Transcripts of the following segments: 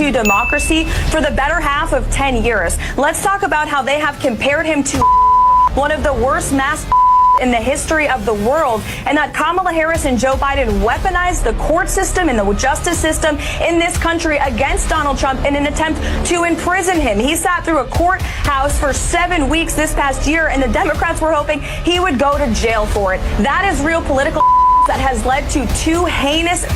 to democracy for the better half of 10 years. Let's talk about how they have compared him to one of the worst mass in the history of the world, and that Kamala Harris and Joe Biden weaponized the court system and the justice system in this country against Donald Trump in an attempt to imprison him. He sat through a courthouse for 7 weeks this past year, and the Democrats were hoping he would go to jail for it. That is real political that has led to two heinous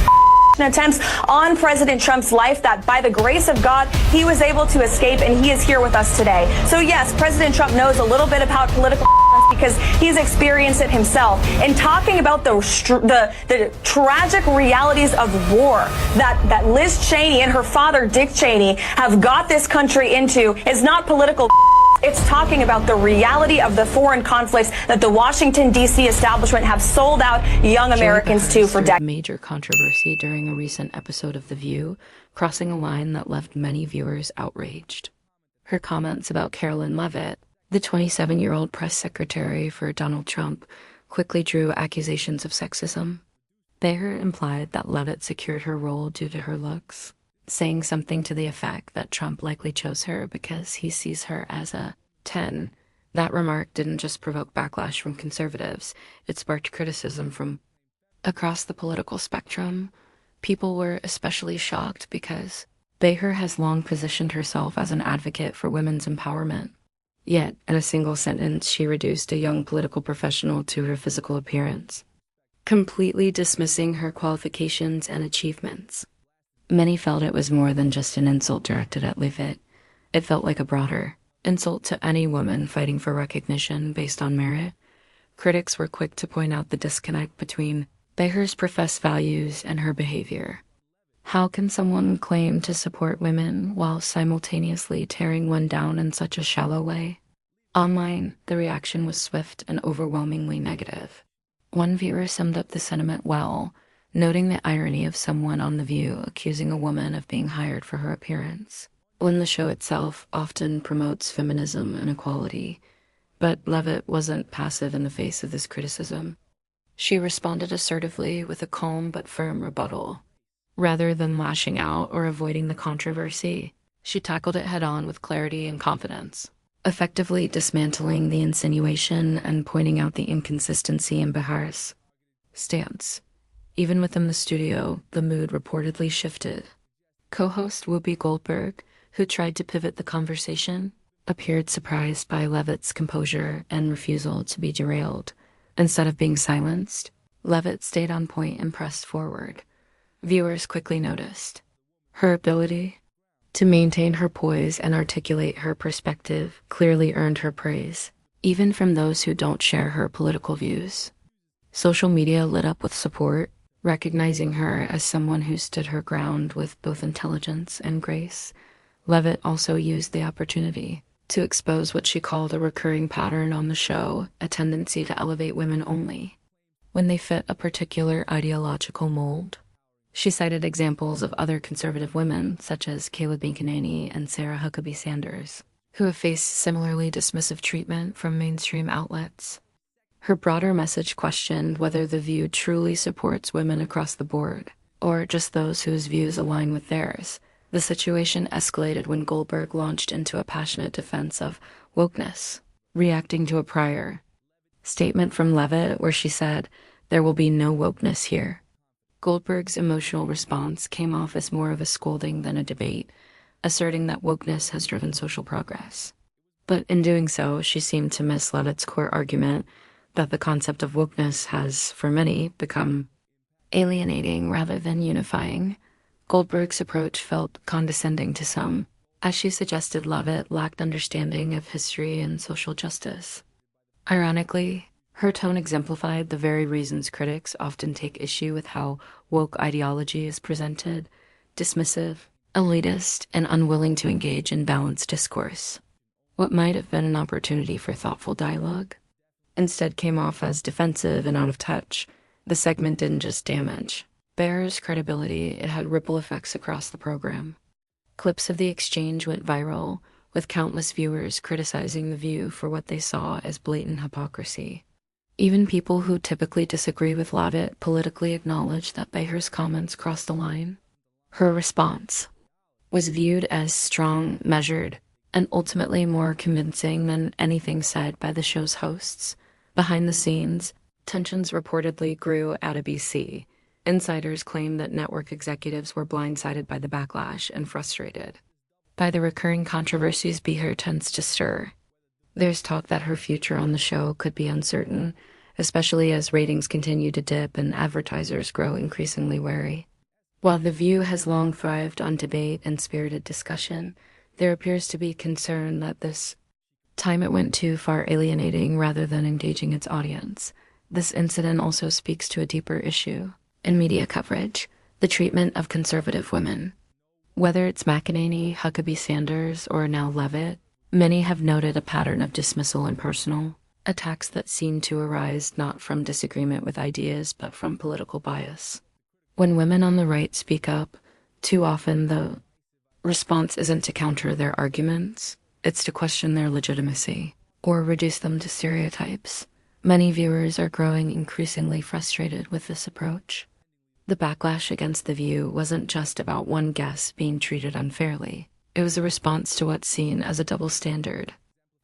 attempts on President Trump's life that, by the grace of God, he was able to escape, and he is here with us today. So yes, President Trump knows a little bit about political because he's experienced it himself. And talking about the tragic realities of war that Liz Cheney and her father Dick Cheney have got this country into is not political. It's talking about the reality of the foreign conflicts that the Washington, D.C. establishment have sold out young Americans to for decades. Major controversy during a recent episode of The View, crossing a line that left many viewers outraged. Her comments about Carolyn Leavitt, the 27-year-old press secretary for Donald Trump, quickly drew accusations of sexism. Beher implied that Leavitt secured her role due to her looks, saying something to the effect that Trump likely chose her because he sees her as a 10. That remark didn't just provoke backlash from conservatives, it sparked criticism from across the political spectrum. People were especially shocked because Beher has long positioned herself as an advocate for women's empowerment. Yet, in a single sentence, she reduced a young political professional to her physical appearance, completely dismissing her qualifications and achievements. Many felt it was more than just an insult directed at Leavitt. It felt like a broader insult to any woman fighting for recognition based on merit. Critics were quick to point out the disconnect between Beher's professed values and her behavior. How can someone claim to support women while simultaneously tearing one down in such a shallow way? Online, the reaction was swift and overwhelmingly negative. One viewer summed up the sentiment well, noting the irony of someone on The View accusing a woman of being hired for her appearance, when the show itself often promotes feminism and equality. But Leavitt wasn't passive in the face of this criticism. She responded assertively with a calm but firm rebuttal. Rather than lashing out or avoiding the controversy, she tackled it head-on with clarity and confidence, effectively dismantling the insinuation and pointing out the inconsistency in Beher's stance. Even within the studio, the mood reportedly shifted. Co-host Whoopi Goldberg, who tried to pivot the conversation, appeared surprised by Leavitt's composure and refusal to be derailed. Instead of being silenced, Leavitt stayed on point and pressed forward. Viewers quickly noticed her ability to maintain her poise and articulate her perspective clearly earned her praise, even from those who don't share her political views. Social media lit up with support, recognizing her as someone who stood her ground with both intelligence and grace. Leavitt also used the opportunity to expose what she called a recurring pattern on the show, a tendency to elevate women only when they fit a particular ideological mold. She cited examples of other conservative women, such as Kayla McCain and Sarah Huckabee Sanders, who have faced similarly dismissive treatment from mainstream outlets. Her broader message questioned whether The View truly supports women across the board, or just those whose views align with theirs. The situation escalated when Goldberg launched into a passionate defense of wokeness, reacting to a prior statement from Leavitt where she said, "There will be no wokeness here." Goldberg's emotional response came off as more of a scolding than a debate, asserting that wokeness has driven social progress. But in doing so, she seemed to miss Leavitt's core argument that the concept of wokeness has, for many, become alienating rather than unifying. Goldberg's approach felt condescending to some, as she suggested Leavitt lacked understanding of history and social justice. Ironically, her tone exemplified the very reasons critics often take issue with how woke ideology is presented: dismissive, elitist, and unwilling to engage in balanced discourse. What might have been an opportunity for thoughtful dialogue instead came off as defensive and out of touch. The segment didn't just damage Beher's credibility, it had ripple effects across the program. Clips of the exchange went viral, with countless viewers criticizing The View for what they saw as blatant hypocrisy. Even people who typically disagree with Leavitt politically acknowledged that Beher's comments crossed the line. Her response was viewed as strong, measured, and ultimately more convincing than anything said by the show's hosts. Behind the scenes, tensions reportedly grew at ABC. Insiders claim that network executives were blindsided by the backlash and frustrated by the recurring controversies Beher tends to stir. There's talk that her future on the show could be uncertain, especially as ratings continue to dip and advertisers grow increasingly wary. While The View has long thrived on debate and spirited discussion, there appears to be concern that this time it went too far alienating rather than engaging its audience. This incident also speaks to a deeper issue in media coverage: the treatment of conservative women. Whether it's McEnany, Huckabee Sanders, or now Levitt, many have noted a pattern of dismissal and personal attacks that seem to arise not from disagreement with ideas but from political bias. When women on the right speak up, too often the response isn't to counter their arguments, it's to question their legitimacy or reduce them to stereotypes. Many viewers are growing increasingly frustrated with this approach. The backlash against The View wasn't just about one guest being treated unfairly. It was a response to what's seen as a double standard.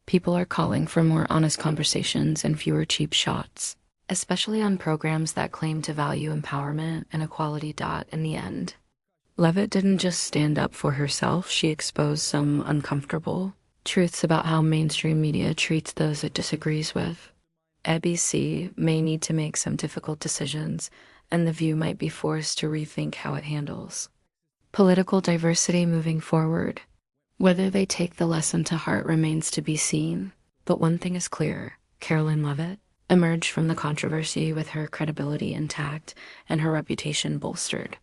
People are calling for more honest conversations and fewer cheap shots, especially on programs that claim to value empowerment and equality. In the end, Levitt didn't just stand up for herself, she exposed some uncomfortable truths about how mainstream media treats those it disagrees with. ABC may need to make some difficult decisions, and The View might be forced to rethink how it handles political diversity moving forward. Whether they take the lesson to heart remains to be seen, but one thing is clear: Carolyn Levitt emerged from the controversy with her credibility intact and her reputation bolstered.